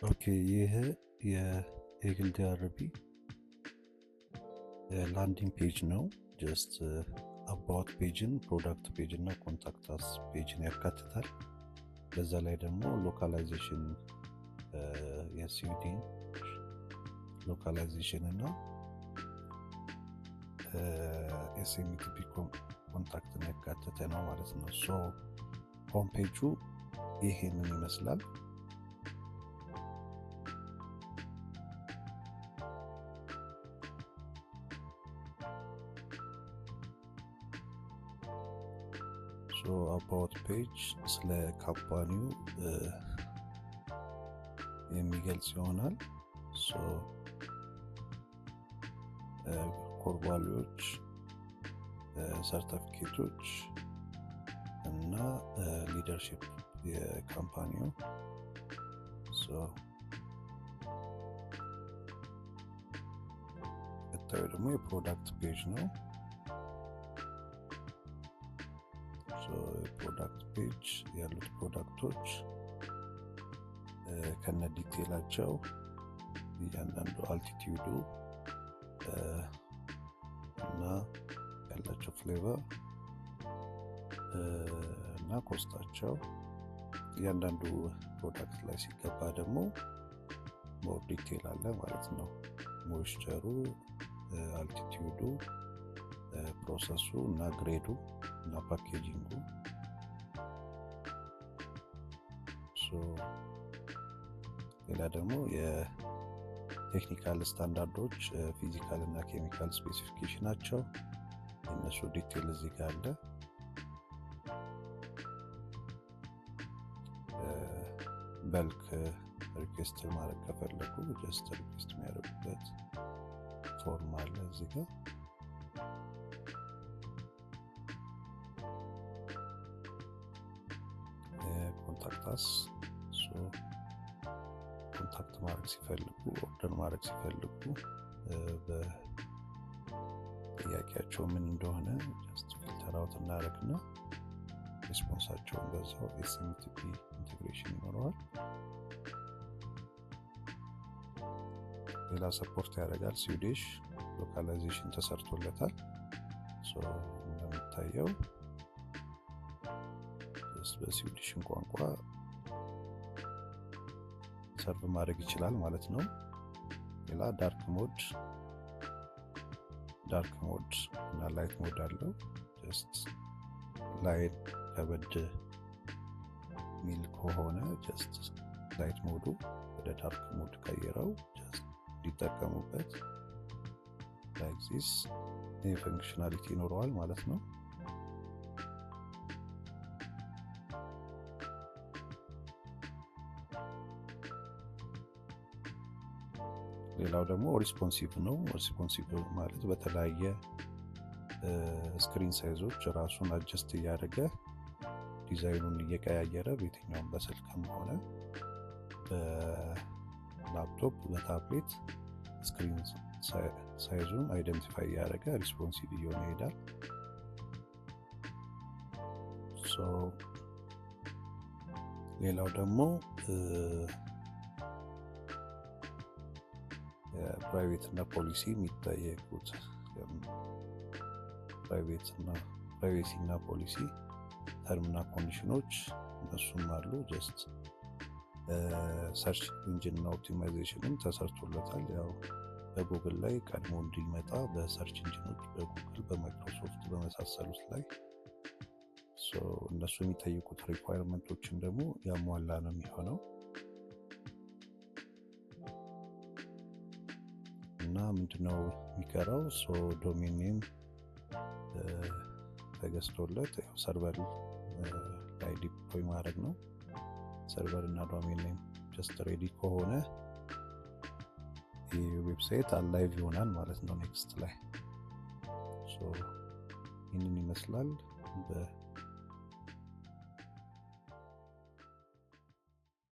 ኦኬ ይሄ የኤግል ዲአርቢ ላንዲንግ ፔጅ ነው። ጀስት አባውት ፔጅን፣ ፕሮዳክት ፔጅ እና ኮንታክት አስ ፔጅን ያካትታል። በዛ ላይ ደግሞ ሎካላይዜሽን የስዊድን ሎካላይዜሽን እና ኤስኤምቲፒ ኮንታክትን ያካተተ ነው ማለት ነው። ሶ ሆም ፔጁ ይሄንን ይመስላል። ሶ አባውት ፔጅ ስለ ካምፓኒው የሚገልጽ ይሆናል። ሶ ኮርባሊዎች፣ ሰርቲፊኬቶች እና ሊደርሺፕ የካምፓኒው ቀጣዩ ደግሞ የፕሮዳክት ፔጅ ነው። የፕሮዳክት ፔጅ ያሉት ፕሮዳክቶች ከነ ዲቴላቸው እያንዳንዱ አልቲቲዩዱ እና ያላቸው ፍሌቨር እና ኮስታቸው እያንዳንዱ ፕሮዳክት ላይ ሲገባ ደግሞ ሞር ዲቴል አለ ማለት ነው። ሞይስቸሩ፣ አልቲቲዩዱ፣ ፕሮሰሱ እና ግሬዱ እና ፓኬጂንጉ። ሌላ ደግሞ የቴክኒካል ስታንዳርዶች፣ ፊዚካል እና ኬሚካል ስፔሲፊኬሽናቸው እነሱ ዲቴል እዚህ ጋር አለ። በልክ ሪኩዌስት ማድረግ ከፈለጉ ጀስት ሪኩዌስት የሚያደርጉበት ፎርም አለ እዚህ ጋር። ኮንታክታስ ኮንታክት ማድረግ ሲፈልጉ፣ ኦርደር ማድረግ ሲፈልጉ በጥያቄያቸው ምን እንደሆነ ጀስት ፊልተር አውት እናደርግና ሪስፖንሳቸውን በዛው ኤስኤምቲፒ ኢንቴግሬሽን ይኖረዋል። ሌላ ሰፖርት ያደርጋል። ስዊዲሽ ሎካላይዜሽን ተሰርቶለታል። እንደምታየው በስዊዲሽን ቋንቋ ሰርቭ ማድረግ ይችላል ማለት ነው። ሌላ ዳርክ ሞድ እና ላይት ሞድ አለው። ጀስት ላይት ከበድ ሚል ከሆነ ጀስት ላይት ሞዱ ወደ ዳርክ ሞድ ቀይረው ጀስት ሊጠቀሙበት ላይክ ዚስ ፈንክሽናሊቲ ይኖረዋል ማለት ነው። ሌላው ደግሞ ሪስፖንሲቭ ነው። ሪስፖንሲቭ ማለት በተለያየ ስክሪን ሳይዞች ራሱን አጀስት እያደረገ ዲዛይኑን እየቀያየረ በየትኛውም በስልክም ሆነ በላፕቶፕ በታብሌት ስክሪን ሳይዙን አይደንቲፋይ እያደረገ ሪስፖንሲቭ እየሆነ ይሄዳል። ሌላው ደግሞ ፕራይቬት እና ፖሊሲ የሚጠየቁት ፕራይቬሲ እና ፖሊሲ ተርም እና ኮንዲሽኖች እነሱም አሉ። ጀስት ሰርች ኢንጂን እና ኦፕቲማይዜሽንም ተሰርቶለታል። ያው በጉግል ላይ ቀድሞ እንዲመጣ በሰርች ኢንጂኖች በጉግል በማይክሮሶፍት በመሳሰሉት ላይ እነሱ የሚጠይቁት ሪኳየርመንቶችን ደግሞ ያሟላ ነው የሚሆነው እና ምንድነው የሚቀረው? ዶሜን ኔም ተገዝቶለት ሰርቨር ላይ ዲፕሎይ ማድረግ ነው። ሰርቨር እና ዶሜን ኔም ጀስት ሬዲ ከሆነ ዌብሳይት አላይቭ ይሆናል ማለት ነው ኔክስት ላይ። ይህንን ይመስላል።